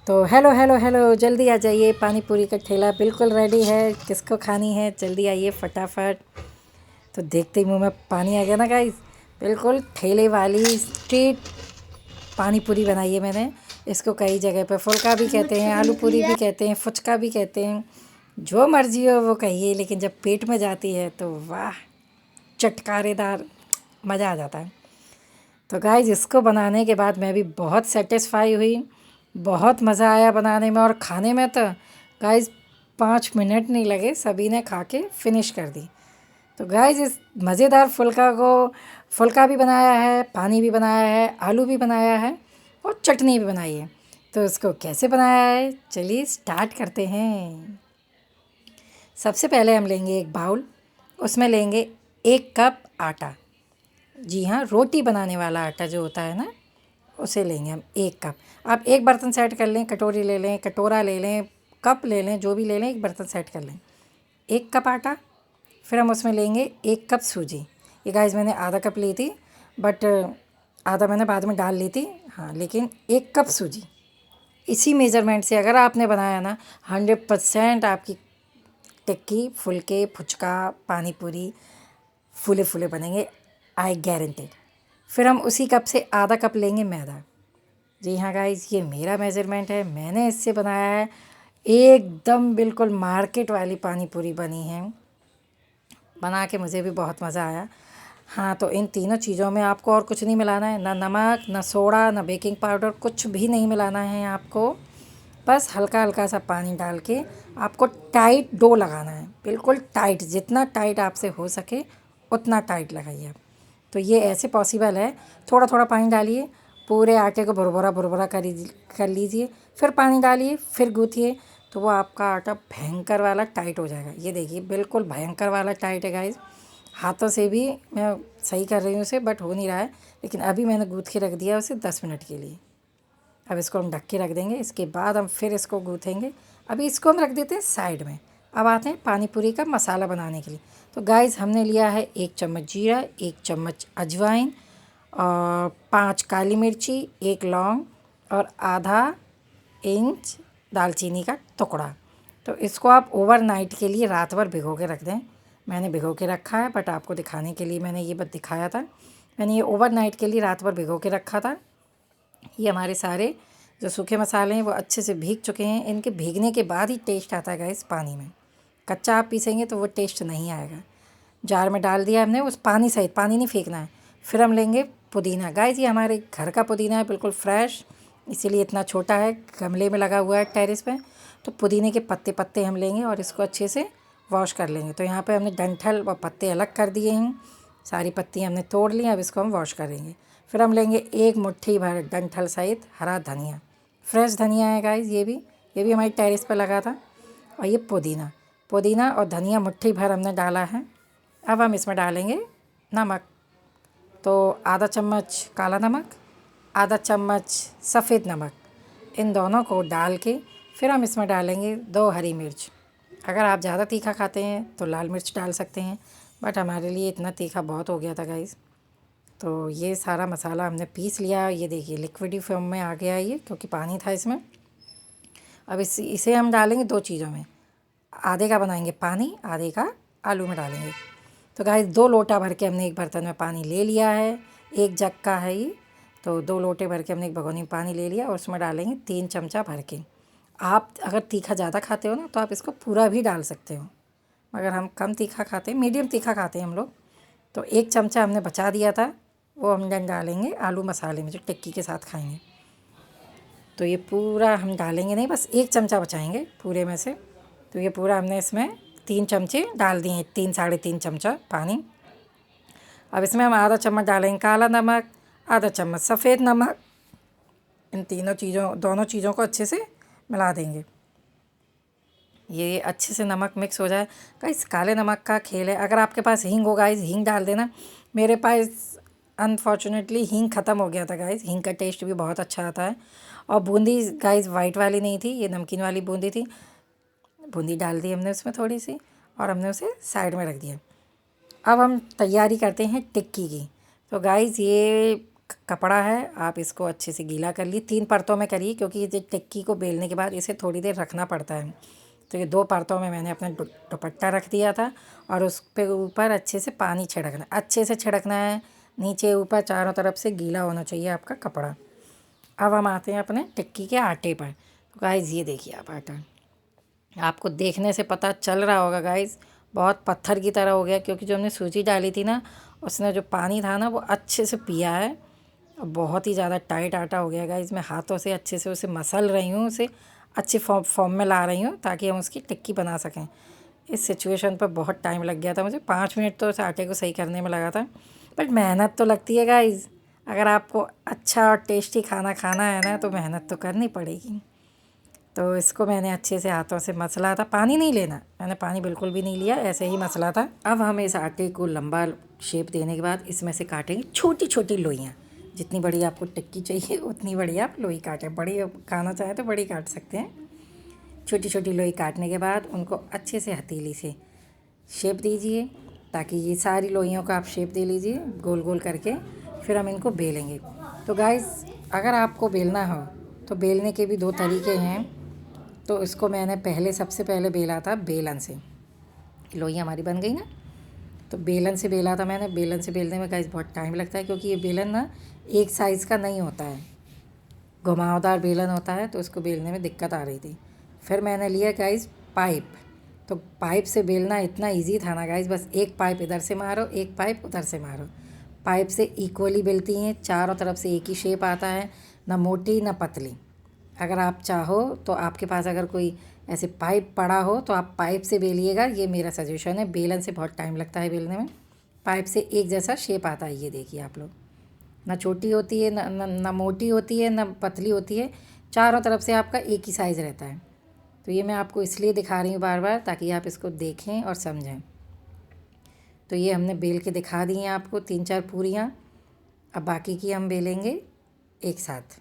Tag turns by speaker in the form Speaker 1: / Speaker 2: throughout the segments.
Speaker 1: तो hello hello hello, जल्दी आ जाइए, पानी पूरी का ठेला बिल्कुल रेडी है। किसको खानी है जल्दी आइए फटाफट। तो देखते ही मुंह में पानी आ गया ना गाइस। बिल्कुल ठेले वाली स्ट्रीट पानी पूरी बनाई है मैंने। इसको कई जगह पर फुल्का भी कहते हैं, आलू पूरी भी कहते हैं, फुचका भी कहते हैं, जो मर्जी हो वो कहिए, लेकिन जब पेट में जाती है तो वाह, चटकारेदार, मज़ा आ जाता है। तो गाइज इसको बनाने के बाद मैं भी बहुत सेटिस्फाई हुई, बहुत मज़ा आया बनाने में और खाने में। तो गाइज 5 मिनट नहीं लगे, सभी ने खा के फिनिश कर दी। तो गाइज इस मज़ेदार फुल्का भी बनाया है, पानी भी बनाया है, आलू भी बनाया है और चटनी भी बनाई है। तो इसको कैसे बनाया है चलिए स्टार्ट करते हैं। सबसे पहले हम लेंगे एक बाउल, उसमें लेंगे 1 कप आटा। जी हाँ, रोटी बनाने वाला आटा जो होता है ना, उसे लेंगे हम 1 कप। आप एक बर्तन सेट कर लें, कटोरी ले लें, कटोरा ले लें, कप ले लें, जो भी ले लें, एक बर्तन सेट कर लें। 1 कप आटा, फिर हम उसमें लेंगे 1 कप सूजी। ये गाइस मैंने आधा कप ली थी, बट आधा मैंने बाद में डाल ली थी, हाँ, लेकिन 1 कप सूजी। इसी मेज़रमेंट से अगर आपने बनाया ना, 100% आपकी टिक्की, फुलके, फुचका, पानी पूरी फूले फूले बनेंगे, आई गारंटेड। फिर हम उसी कप से आधा कप लेंगे मैदा। जी हाँ गाइस, ये मेरा मेज़रमेंट है, मैंने इससे बनाया है। एकदम बिल्कुल मार्केट वाली पानी पूरी बनी है, बना के मुझे भी बहुत मज़ा आया। हाँ, तो इन तीनों चीज़ों में आपको और कुछ नहीं मिलाना है, ना नमक, ना सोडा, ना बेकिंग पाउडर, कुछ भी नहीं मिलाना है आपको। बस हल्का हल्का सा पानी डाल के आपको टाइट डो लगाना है, बिल्कुल टाइट, जितना टाइट आपसे हो सके उतना टाइट लगाइए आप। तो ये ऐसे पॉसिबल है, थोड़ा थोड़ा पानी डालिए, पूरे आटे को भुरभुरा भुरभुरा कर लीजिए, फिर पानी डालिए, फिर गूँथिए, तो वो आपका आटा भयंकर वाला टाइट हो जाएगा। ये देखिए बिल्कुल भयंकर वाला टाइट है गाइस। हाथों से भी मैं सही कर रही हूँ उसे, बट हो नहीं रहा है, लेकिन अभी मैंने गूँथ के रख दिया उसे 10 मिनट के लिए। अब इसको हम ढक के रख देंगे, इसके बाद हम फिर इसको गूँथेंगे। अभी इसको हम रख देते हैं साइड में। अब आते हैं पानी पूरी का मसाला बनाने के लिए। तो गाइस हमने लिया है 1 चम्मच जीरा, 1 चम्मच अजवाइन और 5 काली मिर्ची, 1 लौंग और आधा इंच दालचीनी का टुकड़ा। तो इसको आप ओवरनाइट के लिए रात भर भिगो के रख दें। मैंने भिगो के रखा है, बट आपको दिखाने के लिए मैंने ये बस दिखाया था। मैंने ये ओवरनाइट के लिए रात भर भिगो के रखा था। ये हमारे सारे जो सूखे मसाले हैं वो अच्छे से भीग चुके हैं। इनके भीगने के बाद ही टेस्ट आता है गाइस पानी में। कच्चा आप पीसेंगे तो वो टेस्ट नहीं आएगा। जार में डाल दिया हमने, उस पानी सहित, पानी नहीं फेंकना है। फिर हम लेंगे पुदीना। गाइस ये हमारे घर का पुदीना है, बिल्कुल फ्रेश, इसीलिए इतना छोटा है, गमले में लगा हुआ है टेरेस पे। तो पुदीने के पत्ते पत्ते हम लेंगे और इसको अच्छे से वॉश कर लेंगे। तो यहाँ पे हमने डंठल व पत्ते अलग कर दिए हैं, सारी पत्तियाँ हमने तोड़ ली। अब इसको हम वॉश करेंगे। फिर हम लेंगे 1 मुट्ठी भर डंठल सहित हरा धनिया, फ्रेश धनिया है गाइस, ये भी हमारी टेरेस पर लगा था। और ये पुदीना, पुदीना और धनिया मुट्ठी भर हमने डाला है। अब हम इसमें डालेंगे नमक। तो आधा चम्मच काला नमक, आधा चम्मच सफ़ेद नमक, इन दोनों को डाल के फिर हम इसमें डालेंगे 2 हरी मिर्च। अगर आप ज़्यादा तीखा खाते हैं तो लाल मिर्च डाल सकते हैं, बट हमारे लिए इतना तीखा बहुत हो गया था गाइस। तो ये सारा मसाला हमने पीस लिया। ये देखिए लिक्विडी फॉर्म में आ गया ये, क्योंकि पानी था इसमें। अब इसे हम डालेंगे 2 चीज़ों में, आधे का बनाएंगे पानी, आधे का आलू में डालेंगे। तो गाइस 2 लोटा भर के हमने एक बर्तन में पानी ले लिया है, 1 जग का है ये। तो 2 लोटे भर के हमने एक भगोनी में पानी ले लिया और उसमें डालेंगे 3 चमचा भर के। आप अगर तीखा ज़्यादा खाते हो ना तो आप इसको पूरा भी डाल सकते हो, मगर हम कम तीखा खाते हैं, मीडियम तीखा खाते हैं हम लोग। तो 1 चमचा हमने बचा दिया था, वो हम डालेंगे आलू मसाले में जो टिक्की के साथ खाएंगे। तो ये पूरा हम डालेंगे नहीं, बस 1 चमचा बचाएंगे पूरे में से। तो ये पूरा हमने इसमें 3 चमचे डाल दिए हैं, 3 साढ़े 3 चमचा पानी। अब इसमें हम आधा चम्मच डालेंगे काला नमक, आधा चम्मच सफ़ेद नमक। इन दोनों चीज़ों को अच्छे से मिला देंगे। ये अच्छे से नमक मिक्स हो जाए। गाइस काले नमक का खेल है, अगर आपके पास हींग हो गाइस हींग डाल देना। मेरे पास अनफॉर्चुनेटली हींग ख़त्म हो गया था गाइस। हींग का टेस्ट भी बहुत अच्छा आता है। और बूंदी गाइस वाइट वाली नहीं थी, ये नमकीन वाली बूंदी थी। बूंदी डाल दी हमने उसमें थोड़ी सी, और हमने उसे साइड में रख दिया। अब हम तैयारी करते हैं टिक्की की। तो गाइस ये कपड़ा है, आप इसको अच्छे से गीला कर लिए, 3 परतों में करिए क्योंकि ये टिक्की को बेलने के बाद इसे थोड़ी देर रखना पड़ता है। तो ये 2 परतों में मैंने अपना दुपट्टा रख दिया था और उस पे ऊपर अच्छे से पानी छिड़कना, अच्छे से छिड़कना है, नीचे ऊपर चारों तरफ से गीला होना चाहिए आपका कपड़ा। अब हम आते हैं अपने टिक्की के आटे पर। तो गाइस ये देखिए आप आटा, आपको देखने से पता चल रहा होगा गाइस बहुत पत्थर की तरह हो गया, क्योंकि जो हमने सूजी डाली थी ना उसने जो पानी था ना वो अच्छे से पिया है और बहुत ही ज़्यादा टाइट आटा हो गया गाइस। मैं हाथों से अच्छे से उसे मसल रही हूँ, उसे अच्छे फॉर्म में ला रही हूँ ताकि हम उसकी टिक्की बना सकें। इस सिचुएशन पर बहुत टाइम लग गया था मुझे, 5 मिनट तो उस आटे को सही करने में लगा था। बट मेहनत तो लगती है गाइस, अगर आपको अच्छा और टेस्टी खाना खाना है ना तो मेहनत तो करनी पड़ेगी। तो इसको मैंने अच्छे से हाथों से मसला था, पानी नहीं लेना, मैंने पानी बिल्कुल भी नहीं लिया, ऐसे ही मसला था। अब हम इस आटे को लंबा शेप देने के बाद इसमें से काटेंगे छोटी छोटी लोइयाँ। जितनी बड़ी आपको टिक्की चाहिए उतनी बड़ी आप लोई काटें, बड़ी खाना चाहें तो बड़ी काट सकते हैं। छोटी छोटी लोई काटने के बाद उनको अच्छे से हथेली से शेप दीजिए, ताकि ये सारी लोइयों का आप शेप दे लीजिए गोल गोल करके, फिर हम इनको बेलेंगे। तो गाइस अगर आपको बेलना हो तो बेलने के भी 2 तरीके हैं। तो इसको मैंने सबसे पहले बेला था बेलन से, लोई हमारी बन गई ना, तो बेलन से बेला था मैंने। बेलन से बेलने में गाइस बहुत टाइम लगता है क्योंकि ये बेलन ना एक साइज़ का नहीं होता है, घुमावदार बेलन होता है, तो उसको बेलने में दिक्कत आ रही थी। फिर मैंने लिया गाइस पाइप, तो पाइप से बेलना इतना इजी था ना गाइस, बस एक पाइप इधर से मारो एक पाइप उधर से मारो, पाइप से इक्वली बेलती हैं, चारों तरफ से एक ही शेप आता है, ना मोटी ना पतली। अगर आप चाहो तो आपके पास अगर कोई ऐसे पाइप पड़ा हो तो आप पाइप से बेलिएगा, ये मेरा सजेशन है। बेलन से बहुत टाइम लगता है बेलने में, पाइप से एक जैसा शेप आता है। ये देखिए आप लोग, ना छोटी होती है ना मोटी होती है ना पतली होती है, चारों तरफ से आपका एक ही साइज़ रहता है। तो ये मैं आपको इसलिए दिखा रही हूँ बार बार ताकि आप इसको देखें और समझें। तो ये हमने बेल के दिखा दी हैं आपको 3-4 पूरियाँ, अब बाकी की हम बेलेंगे एक साथ।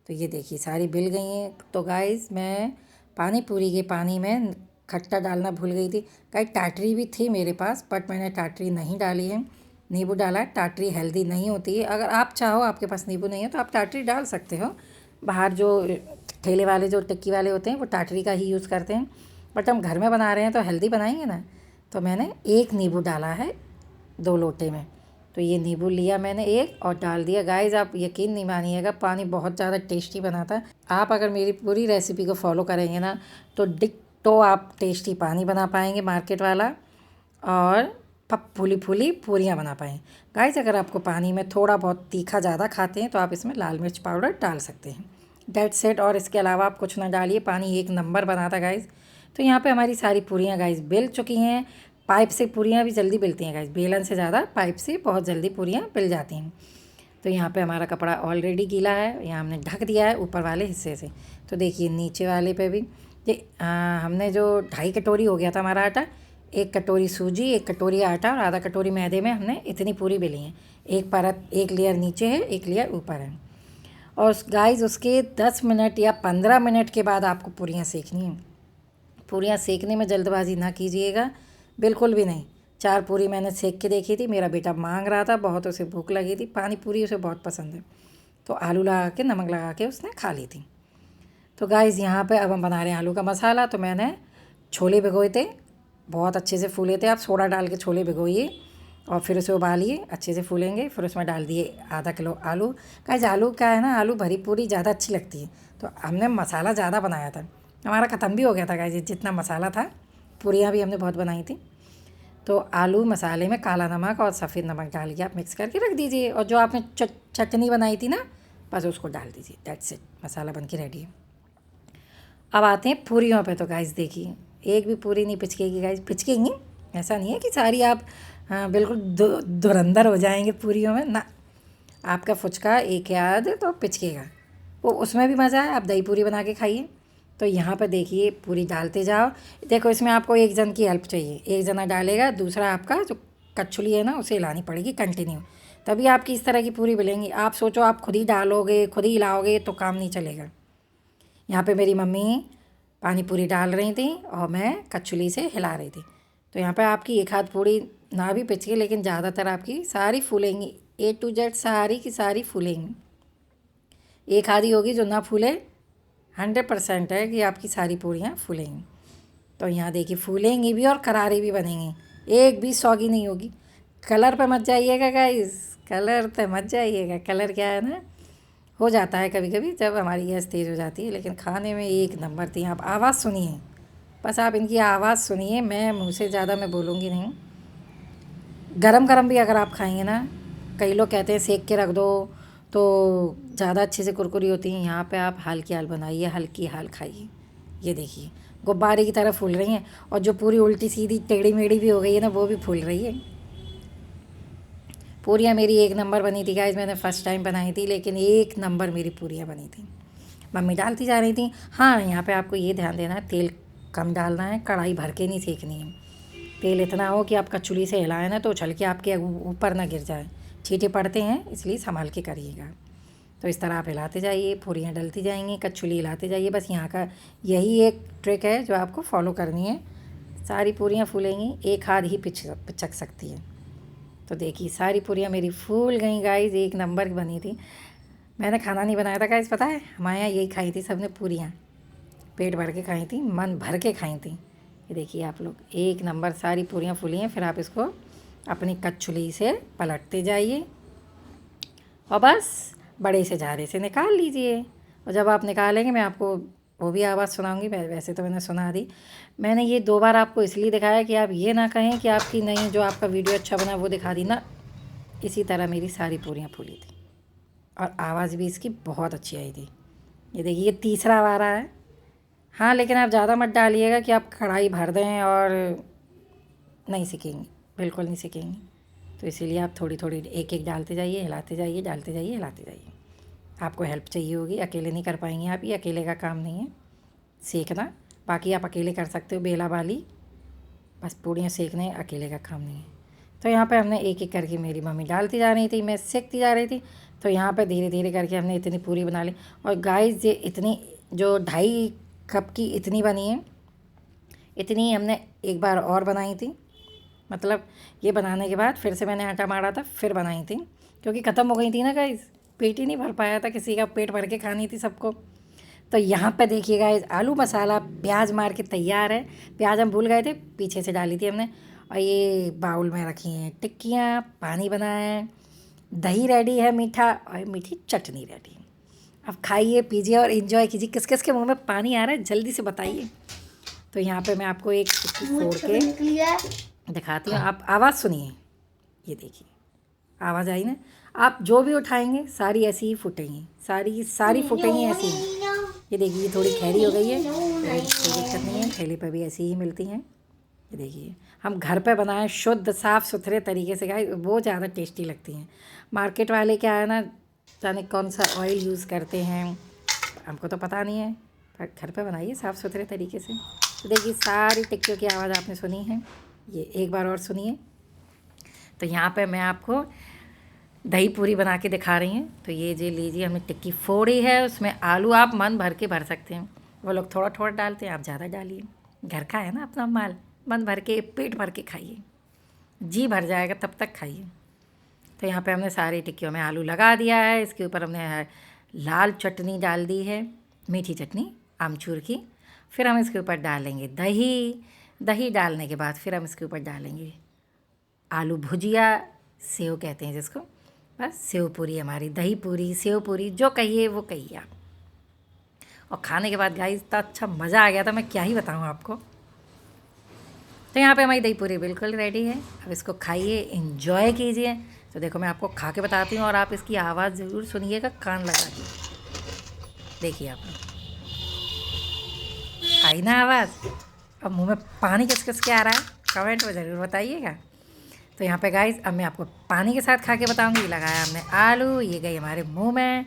Speaker 1: तो ये देखिए सारी बिल गई हैं। तो गाइस मैं पानी पूरी के पानी में खट्टा डालना भूल गई थी गाइस, टाटरी भी थी मेरे पास बट मैंने टाटरी नहीं डाली है, नींबू डाला है। टाटरी हेल्दी नहीं होती है, अगर आप चाहो आपके पास नींबू नहीं है तो आप टाटरी डाल सकते हो। बाहर जो ठेले वाले जो टिक्की वाले होते हैं वो टाटरी का ही यूज़ करते हैं, बट हम घर में बना रहे हैं तो हेल्दी बनाएंगे ना। तो मैंने 1 नींबू डाला है 2 लोटे में। तो ये नींबू लिया मैंने एक और डाल दिया। गाइस आप यकीन नहीं मानिएगा, पानी बहुत ज़्यादा टेस्टी बना था। आप अगर मेरी पूरी रेसिपी को फॉलो करेंगे ना तो डिट्टो आप टेस्टी पानी बना पाएंगे मार्केट वाला, और फूली फूली पूरियाँ बना पाएँ। गाइस अगर आपको पानी में थोड़ा बहुत तीखा ज़्यादा खाते हैं तो आप इसमें लाल मिर्च पाउडर डाल सकते हैं, डेट सेट। और इसके अलावा आप कुछ ना डालिए, पानी एक नंबर बना था गाइस। तो यहाँ पे हमारी सारी पूरियाँ गाइस बेल चुकी हैं। पाइप से पूरियाँ भी जल्दी बेलती हैं गाइस, बेलन से ज़्यादा पाइप से बहुत जल्दी पूरियाँ बेल जाती हैं। तो यहाँ पे हमारा कपड़ा ऑलरेडी गीला है, यहाँ हमने ढक दिया है ऊपर वाले हिस्से से। तो देखिए नीचे वाले पे भी ये हमने जो 2.5 कटोरी हो गया था हमारा आटा, 1 कटोरी सूजी 1 कटोरी आटा और आधा कटोरी मैदे में हमने इतनी पूरी बेली है। एक परत, एक लेयर नीचे है एक लेयर ऊपर है। और गाइस उसके 10 मिनट या 15 मिनट के बाद आपको पूरियाँ सेकनी है। पूरियाँ सेकने में जल्दबाजी ना कीजिएगा, बिल्कुल भी नहीं। 4 पूरी मैंने सेक के देखी थी, मेरा बेटा मांग रहा था बहुत, उसे भूख लगी थी, पानी पूरी उसे बहुत पसंद है, तो आलू लगा के नमक लगा के उसने खा ली थी। तो गाइस यहाँ पे अब हम बना रहे हैं आलू का मसाला। तो मैंने छोले भिगोए थे, बहुत अच्छे से फूले थे। आप सोडा डाल के छोले भिगोइए और फिर उसे उबालिए, अच्छे से फूलेंगे। फिर उसमें डाल दिए आधा किलो आलू। गाइस आलू क्या है ना, आलू भरी पूरी ज़्यादा अच्छी लगती है, तो हमने मसाला ज़्यादा बनाया था, हमारा ख़त्म भी हो गया था गाइस जितना मसाला था। पूरियाँ भी हमने बहुत बनाई थी। तो आलू मसाले में काला नमक और सफ़ेद नमक डाल के आप मिक्स करके रख दीजिए, और जो आपने चटनी बनाई थी ना बस उसको डाल दीजिए, दैट्स इट, मसाला बन के रेडी है। अब आते हैं पूरियों पे। तो गाइस देखिए एक भी पूरी नहीं पिचकेगी गाइस, पिचकेंगी ऐसा नहीं है कि सारी आप बिल्कुल धुरंधर हो जाएंगे पूरियों में ना, आपका फुचका एक याद तो पिचकेगा, वो उसमें भी मज़ा है। आप दही पूरी बना के खाइए। तो यहाँ पर देखिए पूरी डालते जाओ। देखो इसमें आपको एक जन की हेल्प चाहिए, एक जना डालेगा, दूसरा आपका जो कच्छुली है ना उसे हिलानी पड़ेगी कंटिन्यू, तभी आपकी इस तरह की पूरी मिलेंगी। आप सोचो आप खुद ही डालोगे खुद ही हिलाओगे तो काम नहीं चलेगा। यहाँ पे मेरी मम्मी पानी पूरी डाल रही थी और मैं कच्छुली से हिला रही थी। तो यहाँ पे आपकी एक हाथ पूरी ना भी पिचके लेकिन ज़्यादातर आपकी सारी फूलेंगी, A to Z सारी की सारी फूलेंगी। एक आधी होगी जो ना फूले, 100% है कि आपकी सारी पूरियाँ फूलेंगी। तो यहाँ देखिए फूलेंगी भी और करारी भी बनेंगी, एक भी सौगी नहीं होगी। कलर पे मत जाइएगा गाइस, कलर पे मत जाइएगा। कलर क्या है ना, हो जाता है कभी कभी जब हमारी गैस तेज़ हो जाती है, लेकिन खाने में एक नंबर थी। आप आवाज़ सुनिए, बस आप इनकी आवाज़ सुनिए, मैं मुँह से ज़्यादा मैं बोलूँगी नहीं। गरम गरम भी अगर आप खाएंगे ना, कई लोग कहते हैं सेक के रख दो तो ज़्यादा अच्छे से कुरकुरी होती हैं। यहाँ पे आप हल्की हाल बनाइए, हल्की हाल खाइए। ये देखिए गुब्बारे की तरह फूल रही हैं, और जो पूरी उल्टी सीधी टेढ़ी मेढ़ी भी हो गई है ना, वो भी फूल रही है। पूरियाँ मेरी एक नंबर बनी थी गाइस, मैंने फ़र्स्ट टाइम बनाई थी, लेकिन एक नंबर मेरी पूरियाँ बनी थी। मम्मी डालती जा रही थी। हाँ, यहाँ पे आपको ये ध्यान देना है, तेल कम डालना है, कढ़ाई भर के नहीं सेकनी है। तेल इतना हो कि आप कचौली से हिलाएं ना तो उछल के आपके ऊपर ना गिर जाए। छींटे पड़ते हैं, इसलिए संभाल के करिएगा। तो इस तरह आप हिलाते जाइए, पूरियाँ डलती जाएंगी, कचौली हिलाते जाइए। बस यहाँ का यही एक ट्रिक है जो आपको फॉलो करनी है। सारी पूरियाँ फूलेंगी, एक हाथ ही पिचक सकती है। तो देखिए सारी पूरियाँ मेरी फूल गई गाइस, एक नंबर की बनी थी। मैंने खाना नहीं बनाया था गाइस, पता है, हमारे यहाँ यही खाई थी सबने पूरियाँ, पेट भर के खाई थी, मन भर के खाई थी। ये देखिए आप लोग, एक नंबर सारी पूरियाँ फूली हैं। फिर आप इसको अपनी कचौली से पलटते जाइए और बस बड़े से झारे से निकाल लीजिए। और जब आप निकालेंगे मैं आपको वो भी आवाज़ सुनाऊंगी। वैसे तो मैंने सुना दी, मैंने ये 2 बार आपको इसलिए दिखाया कि आप ये ना कहें कि आपकी नहीं जो आपका वीडियो अच्छा बना वो दिखा दी ना। इसी तरह मेरी सारी पूरियाँ फूली थी और आवाज़ भी इसकी बहुत अच्छी आई थी। ये देखिए ये तीसरा बार है। हाँ, लेकिन आप ज़्यादा मत डालिएगा कि आप कढ़ाई भर दें और नहीं सीखेंगी, बिल्कुल नहीं सीखेंगी। तो इसीलिए आप थोड़ी थोड़ी एक एक डालते जाइए, हिलाते जाइए, डालते जाइए, हिलाते जाइए। आपको हेल्प चाहिए होगी, अकेले नहीं कर पाएंगे आप, ये अकेले का काम नहीं है सेकना। बाकी आप अकेले कर सकते हो बेला वाली, बस पूड़ियाँ सेकने अकेले का काम नहीं है। तो यहाँ पे हमने एक एक करके, मेरी मम्मी डालती जा रही थी, मैं सेकती जा रही थी। तो यहाँ पे धीरे धीरे करके हमने इतनी पूरी बना ली। और गाइस ये इतनी जो 2.5 कप की इतनी बनी है, इतनी हमने एक बार और बनाई थी। मतलब ये बनाने के बाद फिर से मैंने आटा मारा था, फिर बनाई थी, क्योंकि ख़त्म हो गई थी ना गाइस, पेट ही नहीं भर पाया था, किसी का पेट भर के खानी थी सबको। तो यहाँ पे देखिएगा आलू मसाला प्याज मार के तैयार है। प्याज हम भूल गए थे, पीछे से डाली थी हमने। और ये बाउल में रखी हैं टिक्कियाँ, पानी बनाया है, दही रेडी है मीठा, और मीठी चटनी रेडी है। अब खाइए पीजिए और इन्जॉय कीजिए। किस किस के मुंह में पानी आ रहा है जल्दी से बताइए। तो यहाँ पे मैं आपको एक टिक्की फोड़ के दिखाती हूँ, आप आवाज़ सुनिए। ये देखिए आवाज़ आई ना, आप जो भी उठाएंगे सारी ऐसी ही फूटेंगी, सारी फूटेंगी ऐसी ही। ये देखिए थोड़ी खैरी हो गई है, कोई दिक्कत नहीं है, ठेले पर भी ऐसी ही मिलती हैं। ये देखिए हम घर पे बनाए शुद्ध साफ़ सुथरे तरीके से खाए, वो ज़्यादा टेस्टी लगती हैं। मार्केट वाले क्या है ना, जाने कौन सा ऑयल यूज़ करते हैं, हमको तो पता नहीं है, पर घर पे बनाइए साफ़ सुथरे तरीके से। तो देखिए सारी टिक्कियों की आवाज़ आपने सुनी है, ये एक बार और सुनिए। तो यहाँ पे मैं आपको दही पूरी बना के दिखा रही हैं। तो ये जे लीजिए, हमने टिक्की फोड़ी है, उसमें आलू आप मन भर के भर सकते हैं। वो लोग थोड़ा थोड़ा डालते हैं, आप ज़्यादा डालिए, घर का है ना अपना माल, मन भर के पेट भर के खाइए, जी भर जाएगा तब तक खाइए। तो यहाँ पे हमने सारी टिक्कियों में आलू लगा दिया है, इसके ऊपर हमने लाल चटनी डाल दी है, मीठी चटनी आमचूर की। फिर हम इसके ऊपर डालेंगे दही डालने के बाद फिर हम इसके ऊपर डालेंगे आलू भुजिया, सेव कहते हैं जिसको, बस सेव पूरी हमारी, दही पूरी, सेव पूरी, जो कहिए वो कहिए आप। और खाने के बाद गाइस इतना अच्छा मज़ा आ गया था, मैं क्या ही बताऊँ आपको। तो यहाँ पे हमारी दही पूरी बिल्कुल रेडी है, अब इसको खाइए, इंजॉय कीजिए। तो देखो मैं आपको खा के बताती हूँ और आप इसकी आवाज़ ज़रूर सुनिएगा, कान लगा के। देखिए आप आई ना आवाज़, अब मुंह में पानी किस किस के आ रहा है कमेंट में ज़रूर बताइएगा। तो यहाँ पे गाइस अब मैं आपको पानी के साथ खा के बताऊँगी। लगाया हमने आलू, ये गई हमारे मुंह में।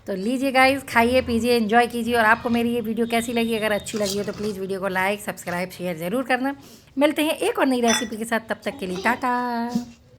Speaker 1: तो लीजिए गाइस, खाइए पीजिए, एंजॉय कीजिए। और आपको मेरी ये वीडियो कैसी लगी, अगर अच्छी लगी हो तो प्लीज़ वीडियो को लाइक, सब्सक्राइब, शेयर ज़रूर करना। मिलते हैं एक और नई रेसिपी के साथ, तब तक के लिए टाटा।